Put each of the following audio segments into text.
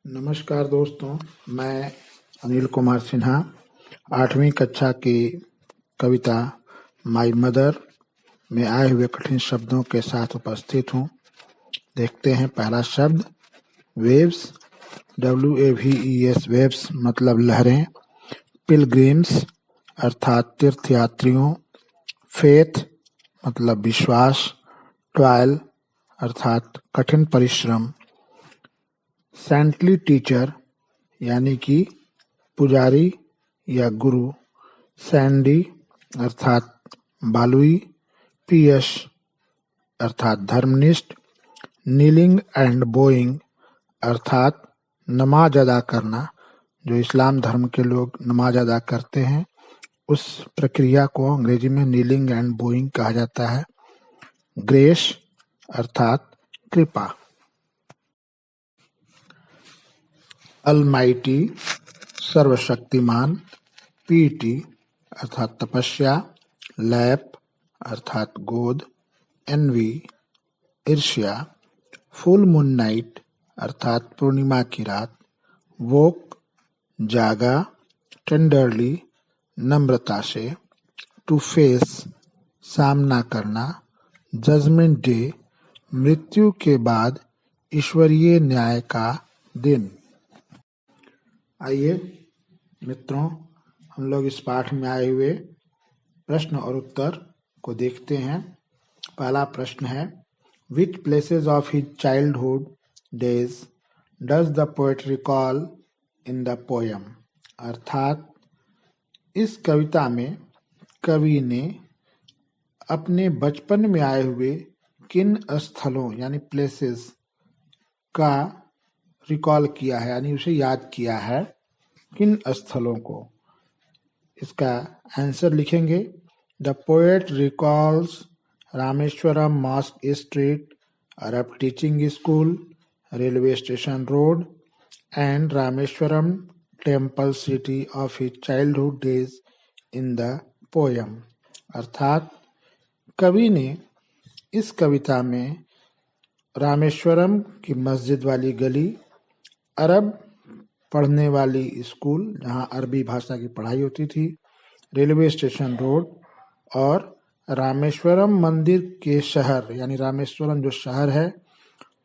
नमस्कार दोस्तों, मैं अनिल कुमार सिन्हा 8वीं कक्षा की कविता माई मदर में आए हुए कठिन शब्दों के साथ उपस्थित हूँ। देखते हैं पहला शब्द वेव्स, WAVES, वेव्स मतलब लहरें। पिलग्रिम्स अर्थात तीर्थयात्रियों। फेथ मतलब विश्वास। टॉयल अर्थात कठिन परिश्रम। सेंटली टीचर यानी कि पुजारी या गुरु। सैंडी अर्थात बालुई। पियस अर्थात धर्मनिष्ठ। नीलिंग एंड बोइंग अर्थात नमाज अदा करना। जो इस्लाम धर्म के लोग नमाज अदा करते हैं उस प्रक्रिया को अंग्रेजी में नीलिंग एंड बोइंग कहा जाता है। ग्रेस अर्थात कृपा। अलमाइटी सर्वशक्तिमान। पीटी अर्थात तपस्या। लैप अर्थात गोद। एनवी ईर्ष्या। फुल मून नाइट अर्थात पूर्णिमा की रात। वोक जागा। टेंडरली नम्रता से। टू फेस सामना करना। जजमेंट डे मृत्यु के बाद ईश्वरीय न्याय का दिन। आइए मित्रों, हम लोग इस पाठ में आए हुए प्रश्न और उत्तर को देखते हैं। पहला प्रश्न है, which places of his childhood days does the poet recall in the poem. अर्थात इस कविता में कवि ने अपने बचपन में आए हुए किन स्थलों यानी प्लेसेस का रिकॉल किया है, यानी उसे याद किया है। किन स्थलों को, इसका आंसर लिखेंगे। The poet recalls Rameshwaram mosque street, Arab teaching school, railway station road and Rameshwaram temple city of his childhood days in the poem. अर्थात कवि ने इस कविता में रामेश्वरम की मस्जिद वाली गली, अरब पढ़ने वाली स्कूल जहां अरबी भाषा की पढ़ाई होती थी, रेलवे स्टेशन रोड और रामेश्वरम मंदिर के शहर यानी रामेश्वरम जो शहर है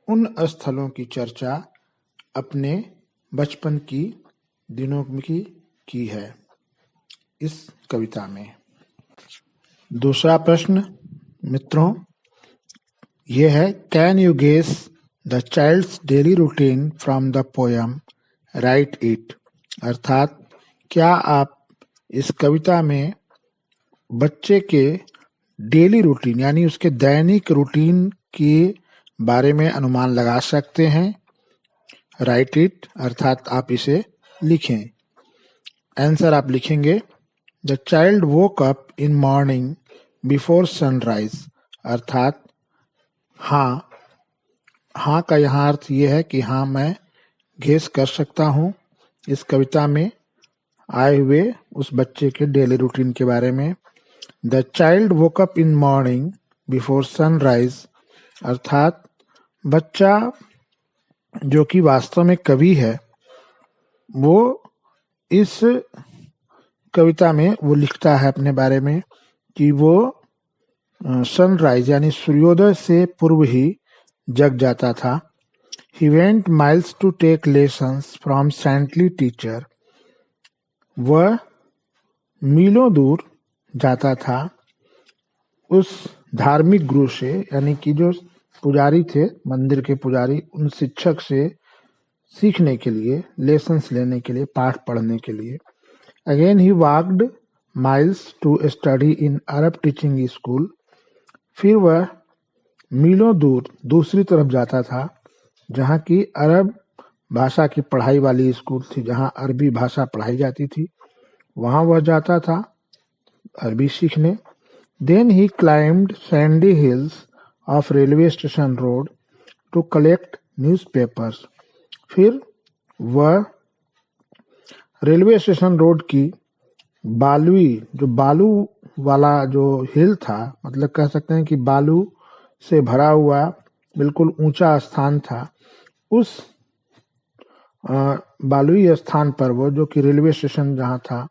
उन स्थलों की चर्चा अपने बचपन की दिनों की है इस कविता में। दूसरा प्रश्न मित्रों ये है, can you guess the child's daily routine from the poem, write it. अर्थात क्या आप इस कविता में बच्चे के डेली रूटीन यानी उसके दैनिक रूटीन के बारे में अनुमान लगा सकते हैं। राइट इट अर्थात आप इसे लिखें। आंसर आप लिखेंगे, the child woke up in morning before sunrise. अर्थात हाँ का यहाँ अर्थ ये है कि हाँ मैं गेस कर सकता हूँ इस कविता में आए हुए उस बच्चे के डेली रूटीन के बारे में। The child woke up in morning before sunrise अर्थात बच्चा जो कि वास्तव में कवि है वो इस कविता में वो लिखता है अपने बारे में कि वो सनराइज यानी सूर्योदय से पूर्व ही जग जाता था। He went miles to take lessons from saintly teacher. वह मीलों दूर जाता था उस धार्मिक गुरु से, यानी कि जो पुजारी थे, मंदिर के पुजारी, उन शिक्षक से सीखने के लिए, लेसन्स लेने के लिए, पाठ पढ़ने के लिए। Again he walked miles to study in Arab teaching school. फिर वह मीलों दूर दूसरी तरफ जाता था जहाँ की अरब भाषा की पढ़ाई वाली स्कूल थी, जहाँ अरबी भाषा पढ़ाई जाती थी, वहाँ वह जाता था अरबी सीखने। Then he climbed sandy hills of railway station road to collect newspapers. फिर वह रेलवे स्टेशन रोड की बालुई, जो बालू वाला जो हिल था, मतलब कह सकते हैं कि बालू से भरा हुआ बिल्कुल ऊंचा स्थान था, उस बालुई स्थान पर वो, जो कि रेलवे स्टेशन जहाँ था,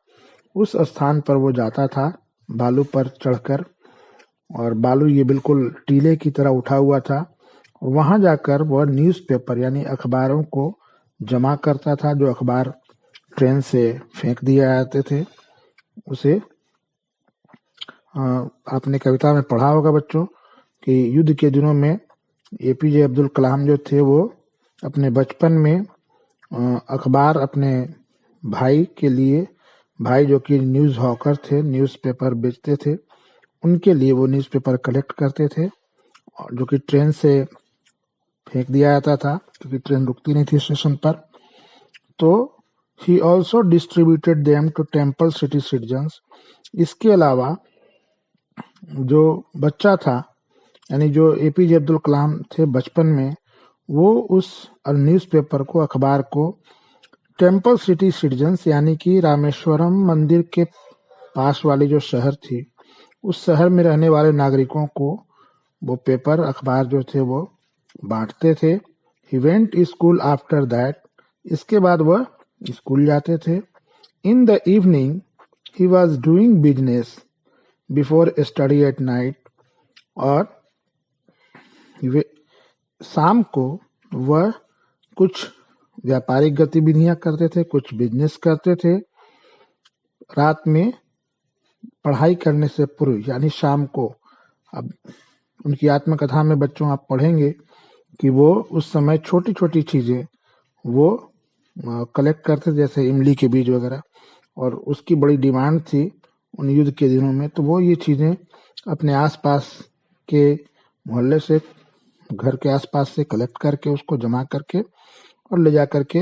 उस स्थान पर वो जाता था बालू पर चढ़कर, और बालू ये बिल्कुल टीले की तरह उठा हुआ था। और वहां जाकर वह न्यूज़पेपर यानी अखबारों को जमा करता था, जो अखबार ट्रेन से फेंक दिए जाते थे उसे। आपने कविता में पढ़ा होगा बच्चों कि युद्ध के दिनों में एपीजे अब्दुल कलाम जो थे वो अपने बचपन में अखबार अपने भाई के लिए, भाई जो कि न्यूज़ हॉकर थे, न्यूज़पेपर बेचते थे, उनके लिए वो न्यूज़पेपर कलेक्ट करते थे, जो कि ट्रेन से फेंक दिया जाता था क्योंकि ट्रेन रुकती नहीं थी स्टेशन पर। तो he also distributed them to temple city citizens. इसके अलावा जो बच्चा था, यानी जो एपीजे अब्दुल कलाम थे बचपन में, वो उस न्यूज़पेपर को, अखबार को टेम्पल सिटी सिटीजन्स यानी कि रामेश्वरम मंदिर के पास वाली जो शहर थी, उस शहर में रहने वाले नागरिकों को वो पेपर, अखबार जो थे वो बांटते थे। He went school after that. इसके बाद वह स्कूल जाते थे। In the evening he was doing business before study at night. और शाम को वह कुछ व्यापारिक गतिविधियां करते थे, कुछ बिजनेस करते थे, रात में पढ़ाई करने से पूर्व यानी शाम को। अब उनकी आत्मकथा में बच्चों आप पढ़ेंगे कि वो उस समय छोटी छोटी चीजें वो कलेक्ट करते थे, जैसे इमली के बीज वगैरह, और उसकी बड़ी डिमांड थी उन युद्ध के दिनों में। तो वो ये चीजें अपने आसपास के मोहल्ले से, घर के आसपास से कलेक्ट करके, उसको जमा करके और ले जा करके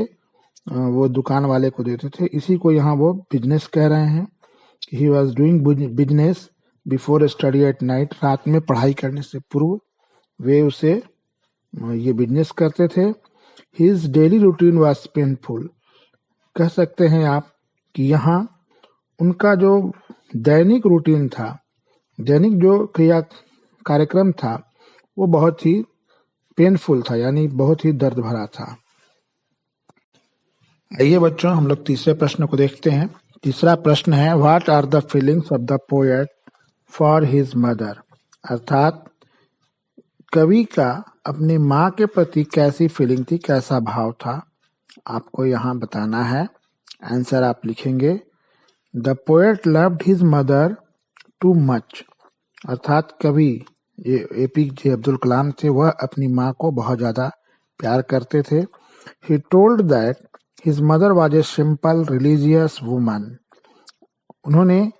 वो दुकान वाले को देते थे। इसी को यहाँ वो बिजनेस कह रहे हैं। He was doing business before study at night. रात में पढ़ाई करने से पूर्व वे उसे ये बिजनेस करते थे। His daily routine was painful. कह सकते हैं आप कि यहाँ उनका जो दैनिक रूटीन था, दैनिक जो क्रिया कार्यक्रम था, वो बहुत ही पेनफुल था, यानी बहुत ही दर्द भरा था। आइए बच्चों हम लोग तीसरे प्रश्न को देखते हैं। तीसरा प्रश्न है, what are the feelings of the poet for his mother. अर्थात कवि का अपनी माँ के प्रति कैसी फीलिंग थी, कैसा भाव था, आपको यहाँ बताना है। आंसर आप लिखेंगे, the poet loved his mother too much. अर्थात कवि ये एपीजे अब्दुल कलाम थे, वह अपनी माँ को बहुत ज्यादा प्यार करते थे। He told that his mother was a simple religious woman. उन्होंने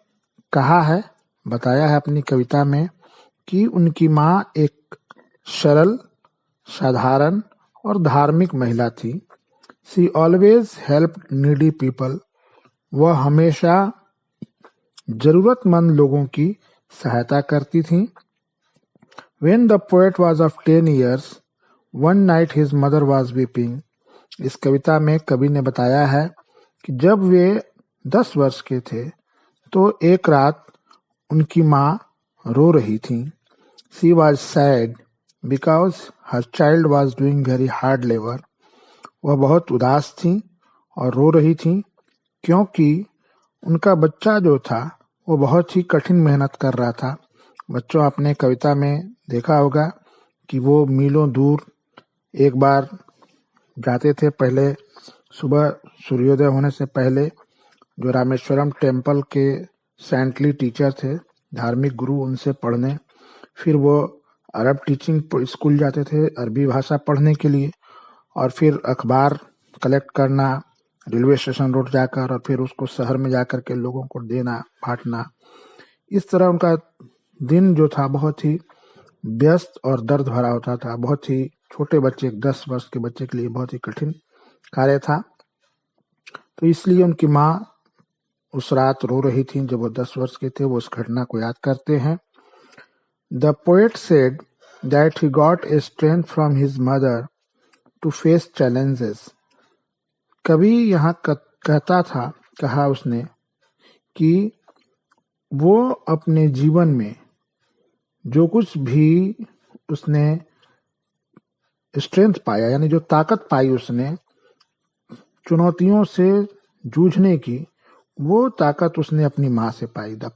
कहा है, बताया है अपनी कविता में कि उनकी माँ एक सरल, साधारण और धार्मिक महिला थी। She always help needy people. वह हमेशा जरूरतमंद लोगों की सहायता करती थी। When the poet was of 10 years, one night his mother was weeping. इस कविता में कवि ने बताया है कि जब वे 10 वर्ष के थे तो एक रात उनकी माँ रो रही थी। She was sad because her child was doing very hard labor. वह बहुत उदास थी और रो रही थी क्योंकि उनका बच्चा जो था वो बहुत ही कठिन मेहनत कर रहा था। बच्चों आपने कविता में देखा होगा कि वो मीलों दूर एक बार जाते थे, पहले सुबह सूर्योदय होने से पहले जो रामेश्वरम टेम्पल के सेंटली टीचर थे, धार्मिक गुरु, उनसे पढ़ने, फिर वो अरब टीचिंग स्कूल जाते थे अरबी भाषा पढ़ने के लिए, और फिर अखबार कलेक्ट करना रेलवे स्टेशन रोड जाकर, और फिर उसको शहर में जाकर के लोगों को देना, बांटना। इस तरह उनका दिन जो था बहुत ही व्यस्त और दर्द भरा होता था। बहुत ही छोटे बच्चे, 10 वर्ष के बच्चे के लिए बहुत ही कठिन कार्य था। तो इसलिए उनकी माँ उस रात रो रही थी जब वो 10 वर्ष के थे। वो उस घटना को याद करते हैं। The poet said that he got a strength from his mother to face challenges. कवि यहाँ कहता था, कहा उसने कि वो अपने जीवन में जो कुछ भी उसने स्ट्रेंथ पाया, यानी जो ताकत पाई उसने चुनौतियों से जूझने की वो ताकत उसने अपनी माँ से पाई। The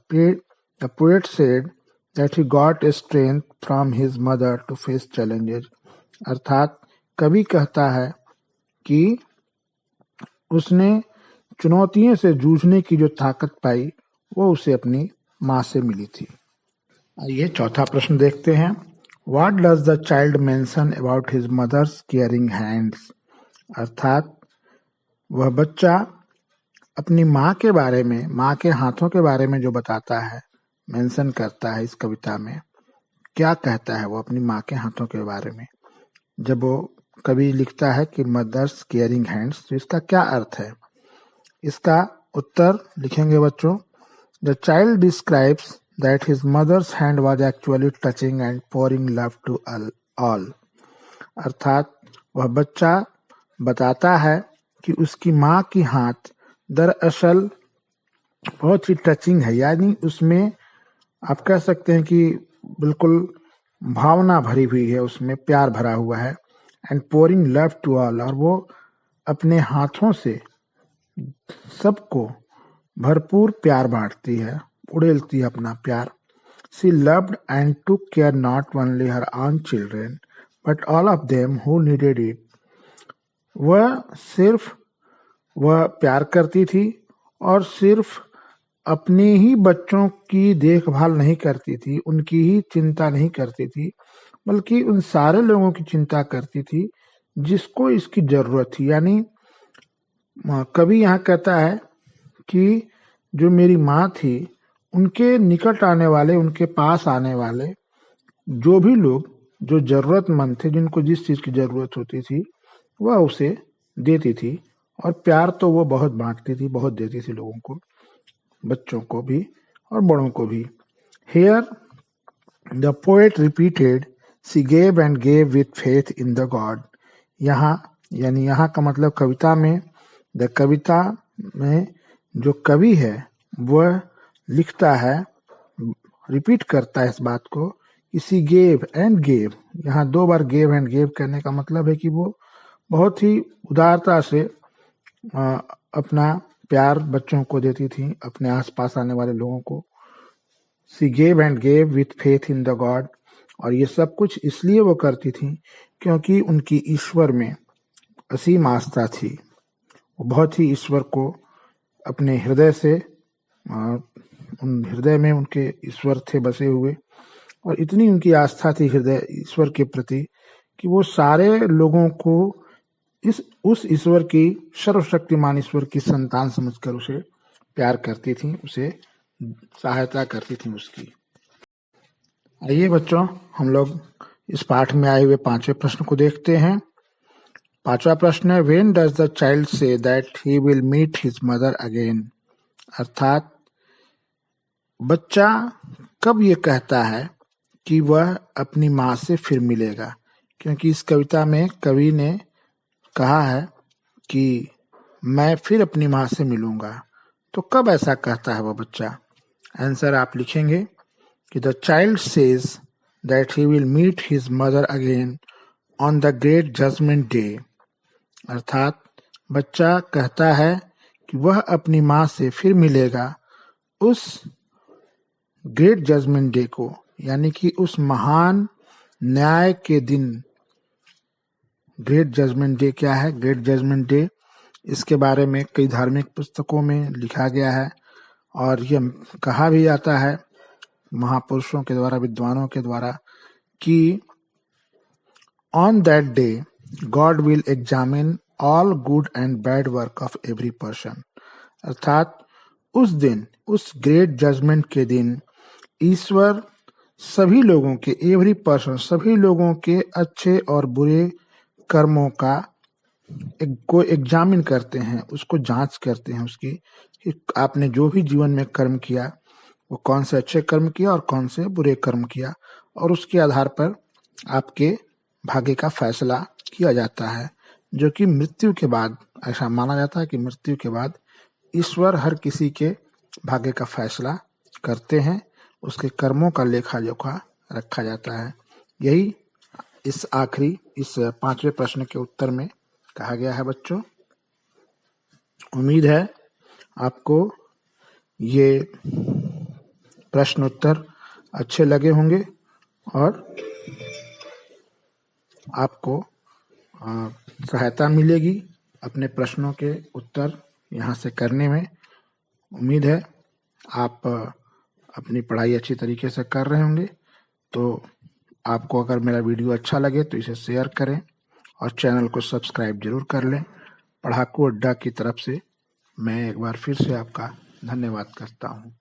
poet said that he got a strength from his mother to face challenges. अर्थात कवि कहता है कि उसने चुनौतियों से जूझने की जो ताकत पाई वो उसे अपनी माँ से मिली थी। आइए चौथा प्रश्न देखते हैं। What does the child mention about his mother's caring hands? अर्थात वह बच्चा अपनी माँ के बारे में, माँ के हाथों के बारे में जो बताता है, मेंशन करता है इस कविता में, क्या कहता है वो अपनी माँ के हाथों के बारे में? जब वो कवि लिखता है कि मदर्स केयरिंग हैंड्स, तो इसका क्या अर्थ है? इसका उत्तर लिखेंगे बच्चों। The child describes that his mother's hand was actually touching and pouring love to all. अर्थात वह बच्चा बताता है कि उसकी माँ की हाथ दरअसल बहुत ही टचिंग है, यानी उसमें आप कह सकते हैं कि बिल्कुल भावना भरी हुई है, उसमें प्यार भरा हुआ है। And pouring love to all, और वो अपने हाथों से सबको भरपूर प्यार बांटती है, उड़ेलती है अपना प्यार। She loved and took care not only her own children, but all of them who needed it. वह प्यार करती थी और सिर्फ अपने ही बच्चों की देखभाल नहीं करती थी, उनकी ही चिंता नहीं करती थी, बल्कि उन सारे लोगों की चिंता करती थी जिसको इसकी जरूरत थी। यानी कवि यहाँ कहता है कि जो मेरी माँ थी, उनके निकट आने वाले, उनके पास आने वाले जो भी लोग जो जरूरतमंद थे, जिनको जिस चीज की जरूरत होती थी, वह उसे देती थी। और प्यार तो वो बहुत बांटती थी, बहुत देती थी लोगों को, बच्चों को भी और बड़ों को भी। Here the poet repeated, she gave and gave with faith in the God. यहाँ यानी यहाँ का मतलब कविता में, कविता में जो कवि है वह लिखता है, रिपीट करता है इस बात को कि सी गेव एंड गेव। यहाँ 2 बार गेव एंड गेव करने का मतलब है कि वो बहुत ही उदारता से अपना प्यार बच्चों को देती थी, अपने आसपास आने वाले लोगों को। सी gave and gave with faith in the God, और ये सब कुछ इसलिए वो करती थी क्योंकि उनकी ईश्वर में असीम आस्था थी। वो बहुत ही ईश्वर को अपने हृदय से, उन हृदय में उनके ईश्वर थे बसे हुए, और इतनी उनकी आस्था थी हृदय ईश्वर के प्रति कि वो सारे लोगों को उस ईश्वर की, सर्वशक्तिमान ईश्वर की संतान समझकर उसे प्यार करती थी, उसे सहायता करती थी उसकी। आइए बच्चों, हम लोग इस पाठ में आए हुए 5वें प्रश्न को देखते हैं। 5वां प्रश्न है, when does the child say that he will meet his mother again? अर्थात बच्चा कब ये कहता है कि वह अपनी माँ से फिर मिलेगा? क्योंकि इस कविता में कवि ने कहा है कि मैं फिर अपनी माँ से मिलूंगा, तो कब ऐसा कहता है वह बच्चा? आंसर आप लिखेंगे कि the child says that he will meet his mother again on the great judgement day. अर्थात बच्चा कहता है कि वह अपनी माँ से फिर मिलेगा उस ग्रेट जजमेंट डे को, यानी कि उस महान न्याय के दिन। ग्रेट जजमेंट डे क्या है? ग्रेट जजमेंट डे, इसके बारे में कई धार्मिक पुस्तकों में लिखा गया है, और यह कहा भी जाता है महापुरुषों के द्वारा, विद्वानों के द्वारा, कि on that day God will examine all good and bad work of every person. अर्थात उस दिन, उस ग्रेट जजमेंट के दिन ईश्वर सभी लोगों के, एवरी पर्सन, सभी लोगों के अच्छे और बुरे कर्मों का को एग्जामिन करते हैं, उसको जांच करते हैं उसकी, कि आपने जो भी जीवन में कर्म किया वो कौन से अच्छे कर्म किया और कौन से बुरे कर्म किया, और उसके आधार पर आपके भाग्य का फैसला किया जाता है। जो कि मृत्यु के बाद, ऐसा माना जाता है कि मृत्यु के बाद ईश्वर हर किसी के भाग्य का फैसला करते हैं, उसके कर्मों का लेखा जोखा रखा जाता है। यही इस 5वें प्रश्न के उत्तर में कहा गया है बच्चों। उम्मीद है आपको ये प्रश्न उत्तर अच्छे लगे होंगे और आपको सहायता मिलेगी अपने प्रश्नों के उत्तर यहाँ से करने में। उम्मीद है आप अपनी पढ़ाई अच्छी तरीके से कर रहे होंगे। तो आपको अगर मेरा वीडियो अच्छा लगे तो इसे शेयर करें और चैनल को सब्सक्राइब जरूर कर लें। पढ़ाकू अड्डा की तरफ से मैं एक बार फिर से आपका धन्यवाद करता हूँ।